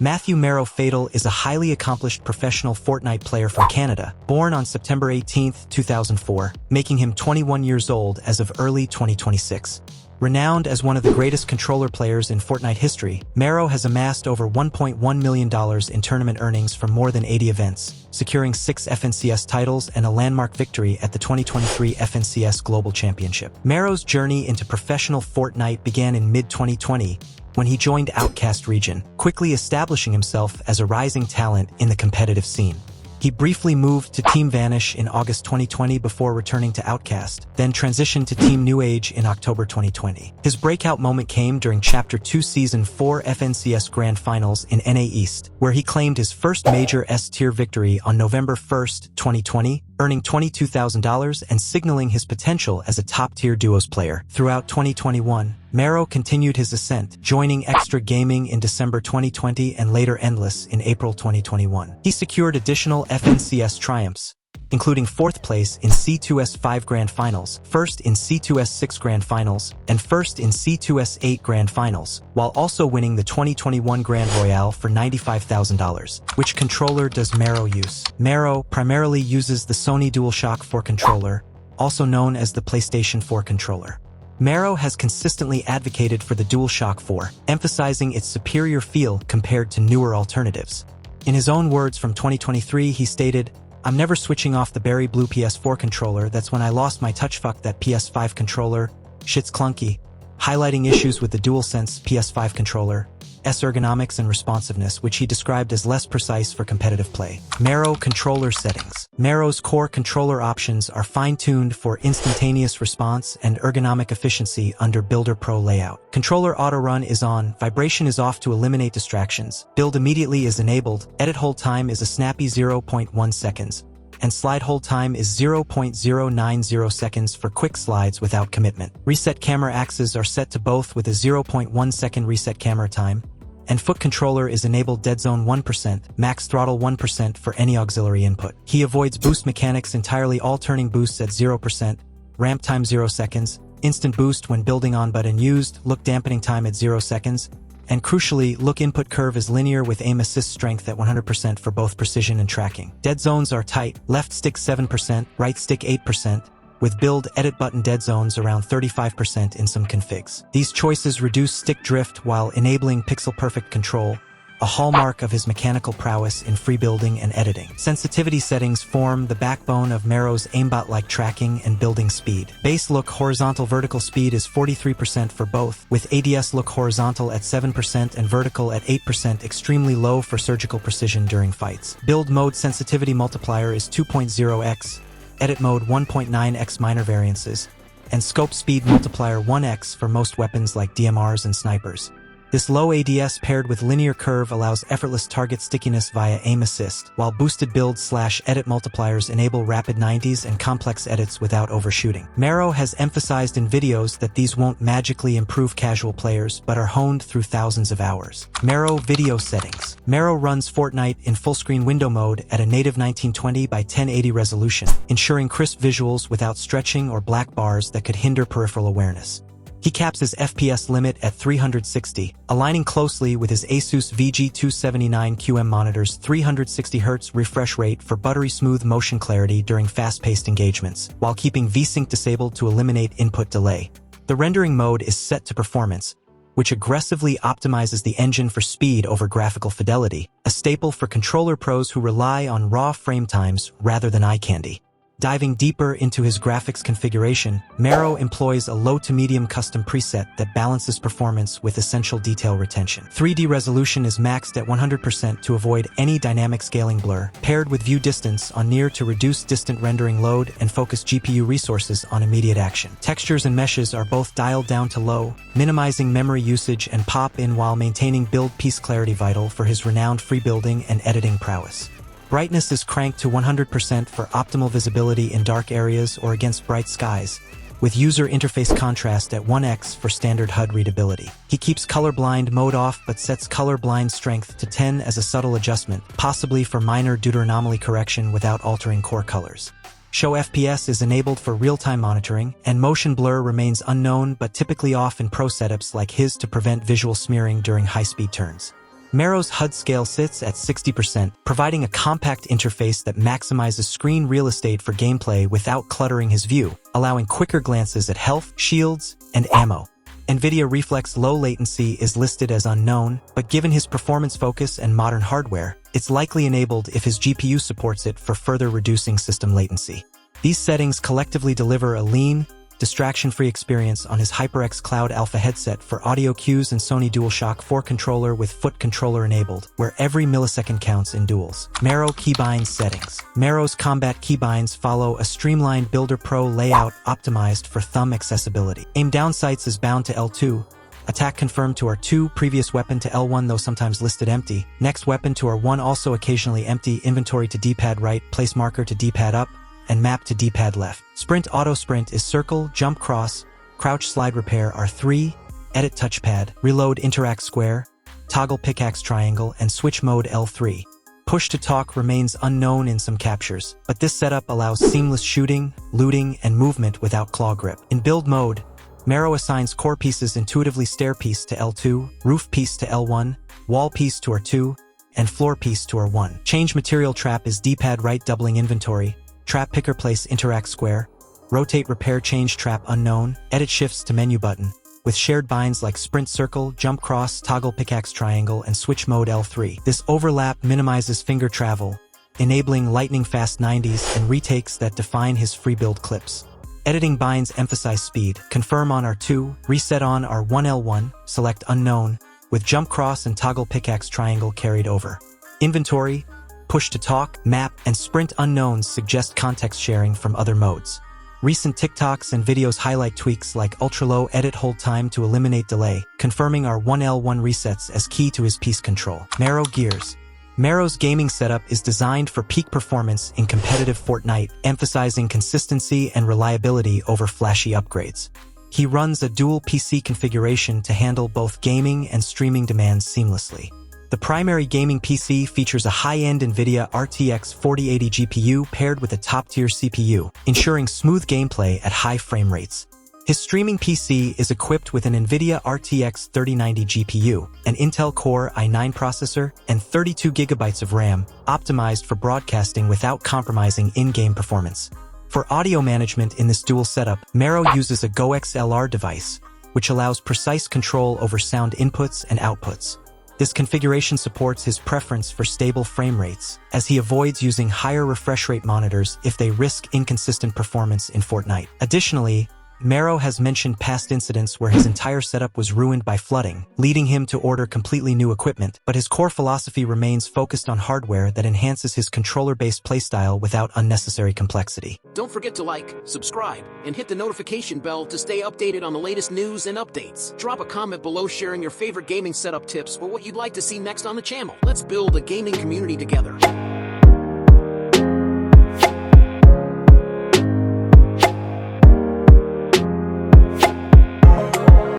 Matthew Mero Fatal is a highly accomplished professional Fortnite player from Canada, born on September 18, 2004, making him 21 years old as of early 2026. Renowned as one of the greatest controller players in Fortnite history, Mero has amassed over $1.1 million in tournament earnings from more than 80 events, securing 6 FNCS titles and a landmark victory at the 2023 FNCS Global Championship. Mero's journey into professional Fortnite began in mid-2020 when he joined Outcast region, quickly establishing himself as a rising talent in the competitive scene. He briefly moved to Team Vanish in August 2020 before returning to Outcast, then transitioned to Team New Age in October 2020. His breakout moment came during Chapter 2 Season 4 FNCS Grand Finals in NA East, where he claimed his first major S-tier victory on November 1, 2020, earning $22,000 and signaling his potential as a top-tier duos player. Throughout 2021, Mero continued his ascent, joining Extra Gaming in December 2020 and later Endless in April 2021. He secured additional FNCS triumphs, including 4th place in C2S 5 Grand Finals, 1st in C2S 6 Grand Finals, and 1st in C2S 8 Grand Finals, while also winning the 2021 Grand Royale for $95,000. Which controller does Mero use? Mero primarily uses the Sony DualShock 4 controller, also known as the PlayStation 4 controller. Mero has consistently advocated for the DualShock 4, emphasizing its superior feel compared to newer alternatives. In his own words from 2023, he stated, "I'm never switching off the berry blue PS4 controller. That's when I lost my touch. Fuck that PS5 controller. Shit's clunky," highlighting issues with the DualSense PS5 controller, ergonomics and responsiveness, which he described as less precise for competitive play. Mero controller settings. Mero's core controller options are fine-tuned for instantaneous response and ergonomic efficiency under Builder Pro layout. Controller auto run is on, vibration is off to eliminate distractions, build immediately is enabled, edit hold time is a snappy 0.1 seconds, and slide hold time is 0.090 seconds for quick slides without commitment. Reset camera axes are set to both with a 0.1 second reset camera time, and foot controller is enabled dead zone 1%, max throttle 1% for any auxiliary input. He avoids boost mechanics entirely, all turning boosts at 0%, ramp time 0 seconds, instant boost when building on button used, look dampening time at 0 seconds, and crucially, look input curve is linear with aim assist strength at 100% for both precision and tracking. Dead zones are tight, left stick 7%, right stick 8%, with build edit button dead zones around 35% in some configs. These choices reduce stick drift while enabling pixel-perfect control, a hallmark of his mechanical prowess in free building and editing. Sensitivity settings form the backbone of Mero's aimbot-like tracking and building speed. Base look horizontal vertical speed is 43% for both, with ADS look horizontal at 7% and vertical at 8%, extremely low for surgical precision during fights. Build mode sensitivity multiplier is 2.0x, edit mode 1.9x minor variances, and scope speed multiplier 1x for most weapons like DMRs and snipers. This low ADS paired with linear curve allows effortless target stickiness via aim assist, while boosted build/edit multipliers enable rapid 90s and complex edits without overshooting. Mero has emphasized in videos that these won't magically improve casual players but are honed through thousands of hours. Mero video settings. Mero runs Fortnite in full-screen window mode at a native 1920 by 1080 resolution, ensuring crisp visuals without stretching or black bars that could hinder peripheral awareness. He caps his FPS limit at 360, aligning closely with his Asus VG279QM monitor's 360Hz refresh rate for buttery smooth motion clarity during fast-paced engagements, while keeping VSync disabled to eliminate input delay. The rendering mode is set to performance, which aggressively optimizes the engine for speed over graphical fidelity, a staple for controller pros who rely on raw frame times rather than eye candy. Diving deeper into his graphics configuration, Mero employs a low to medium custom preset that balances performance with essential detail retention. 3D resolution is maxed at 100% to avoid any dynamic scaling blur, paired with view distance on near to reduce distant rendering load and focus GPU resources on immediate action. Textures and meshes are both dialed down to low, minimizing memory usage and pop-in while maintaining build piece clarity vital for his renowned free building and editing prowess. Brightness is cranked to 100% for optimal visibility in dark areas or against bright skies, with user interface contrast at 1x for standard HUD readability. He keeps colorblind mode off but sets colorblind strength to 10 as a subtle adjustment, possibly for minor deuteranomaly correction without altering core colors. Show FPS is enabled for real-time monitoring, and motion blur remains unknown but typically off in pro setups like his to prevent visual smearing during high-speed turns. Mero's HUD scale sits at 60%, providing a compact interface that maximizes screen real estate for gameplay without cluttering his view, allowing quicker glances at health, shields, and ammo. nvidia Reflex low latency is listed as unknown, but given his performance focus and modern hardware, it's likely enabled if his GPU supports it for further reducing system latency. These settings collectively deliver a lean, distraction-free experience on his HyperX Cloud Alpha headset for audio cues and Sony DualShock 4 controller with foot controller enabled, where every millisecond counts in duels. Mero Keybinds settings. Mero's combat keybinds follow a streamlined Builder Pro layout optimized for thumb accessibility. Aim down sights is bound to L2. Attack confirmed to R2, previous weapon to L1 though sometimes listed empty. Next weapon to R1 also occasionally empty. Inventory to D-pad right, place marker to D-pad up, and map to D-pad left. Sprint auto sprint is circle, jump cross, crouch slide repair R3, edit touchpad, reload interact square, toggle pickaxe triangle, and switch mode L3. Push to talk remains unknown in some captures, but this setup allows seamless shooting, looting, and movement without claw grip. In build mode, Mero assigns core pieces intuitively stair piece to L2, roof piece to L1, wall piece to R2, and floor piece to R1. Change material trap is D-pad right doubling inventory, trap picker place interact square, rotate repair change trap unknown, edit shifts to menu button, with shared binds like sprint circle, jump cross, toggle pickaxe triangle, and switch mode L3. This overlap minimizes finger travel, enabling lightning fast 90s and retakes that define his free build clips. Editing binds emphasize speed, confirm on R2, reset on R1 L1, select unknown, with jump cross and toggle pickaxe triangle carried over. Inventory, push to talk, map, and sprint unknowns suggest context sharing from other modes. Recent TikToks and videos highlight tweaks like ultra-low edit hold time to eliminate delay, confirming our 1L1 resets as key to his piece control. Mero gears. Mero's gaming setup is designed for peak performance in competitive Fortnite, emphasizing consistency and reliability over flashy upgrades. He runs a dual PC configuration to handle both gaming and streaming demands seamlessly. The primary gaming PC features a high-end NVIDIA RTX 4080 GPU paired with a top-tier CPU, ensuring smooth gameplay at high frame rates. His streaming PC is equipped with an NVIDIA RTX 3090 GPU, an Intel Core i9 processor, and 32 GB of RAM, optimized for broadcasting without compromising in-game performance. For audio management in this dual setup, Mero uses a GoXLR device, which allows precise control over sound inputs and outputs. This configuration supports his preference for stable frame rates, as he avoids using higher refresh rate monitors if they risk inconsistent performance in Fortnite. Additionally, Mero has mentioned past incidents where his entire setup was ruined by flooding, leading him to order completely new equipment, but his core philosophy remains focused on hardware that enhances his controller-based playstyle without unnecessary complexity. Don't forget to like, subscribe, and hit the notification bell to stay updated on the latest news and updates. Drop a comment below sharing your favorite gaming setup tips or what you'd like to see next on the channel. Let's build a gaming community together.